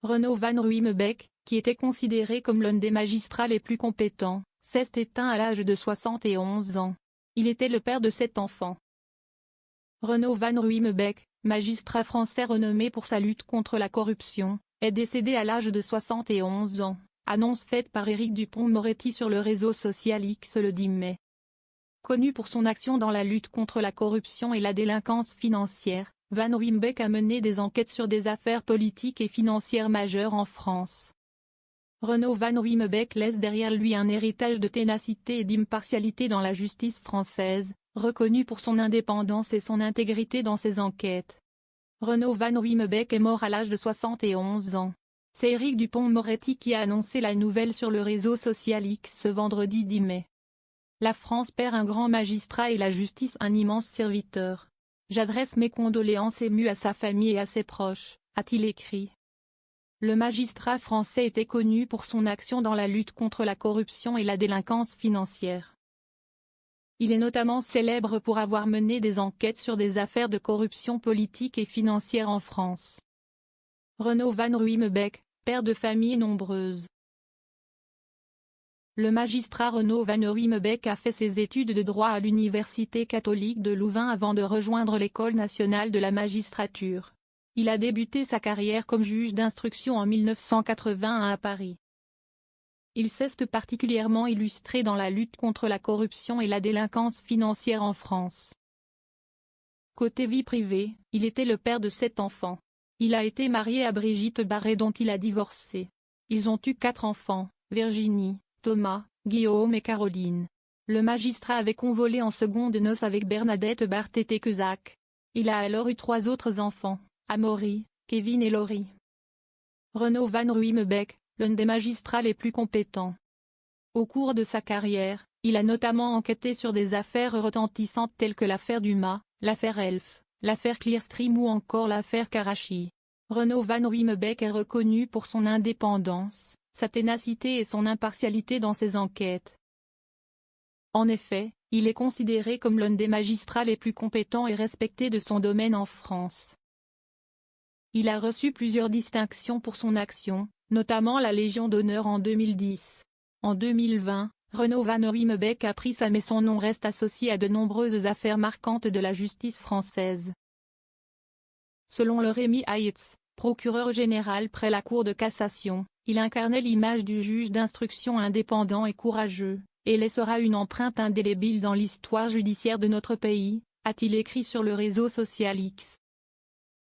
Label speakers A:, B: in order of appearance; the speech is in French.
A: Renaud Van Ruymbeck, qui était considéré comme l'un des magistrats les plus compétents, s'est éteint à l'âge de 71 ans. Il était le père de 7 enfants. Renaud Van Ruymbeck, magistrat français renommé pour sa lutte contre la corruption, est décédé à l'âge de 71 ans, annonce faite par Éric Dupond-Moretti sur le réseau social X le 10 mai. Connu pour son action dans la lutte contre la corruption et la délinquance financière, Van Ruymbeck a mené des enquêtes sur des affaires politiques et financières majeures en France. Renaud Van Ruymbeck laisse derrière lui un héritage de ténacité et d'impartialité dans la justice française, reconnu pour son indépendance et son intégrité dans ses enquêtes. Renaud Van Ruymbeck est mort à l'âge de 71 ans. C'est Éric Dupond-Moretti qui a annoncé la nouvelle sur le réseau social X ce vendredi 10 mai. La France perd un grand magistrat et la justice un immense serviteur. J'adresse mes condoléances émues à sa famille et à ses proches, a-t-il écrit. Le magistrat français était connu pour son action dans la lutte contre la corruption et la délinquance financière. Il est notamment célèbre pour avoir mené des enquêtes sur des affaires de corruption politique et financière en France. Renaud Van Ruymbeck, père de famille nombreuse. Le magistrat Renaud Van Ruymbeck a fait ses études de droit à l'Université catholique de Louvain avant de rejoindre l'École nationale de la magistrature. Il a débuté sa carrière comme juge d'instruction en 1981 à Paris. Il s'est particulièrement illustré dans la lutte contre la corruption et la délinquance financière en France. Côté vie privée, il était le père de 7 enfants. Il a été marié à Brigitte Barré dont il a divorcé. Ils ont eu 4 enfants, Virginie, Thomas, Guillaume et Caroline. Le magistrat avait convolé en secondes noces avec Bernadette Barthété-Cazac. Il a alors eu 3 autres enfants, Amaury, Kevin et Laurie. Renaud Van Ruymbeck, l'un des magistrats les plus compétents. Au cours de sa carrière, il a notamment enquêté sur des affaires retentissantes telles que l'affaire Dumas, l'affaire Elf, l'affaire Clearstream ou encore l'affaire Karachi. Renaud Van Ruymbeck est reconnu pour son indépendance, sa ténacité et son impartialité dans ses enquêtes. En effet, il est considéré comme l'un des magistrats les plus compétents et respectés de son domaine en France. Il a reçu plusieurs distinctions pour son action, notamment la Légion d'honneur en 2010. En 2020, Renaud Van Ruymbeck a pris sa mais son nom reste associé à de nombreuses affaires marquantes de la justice française. Selon le Rémi Heitz, procureur général près la Cour de cassation, il incarnait l'image du juge d'instruction indépendant et courageux, et laissera une empreinte indélébile dans l'histoire judiciaire de notre pays, a-t-il écrit sur le réseau social X.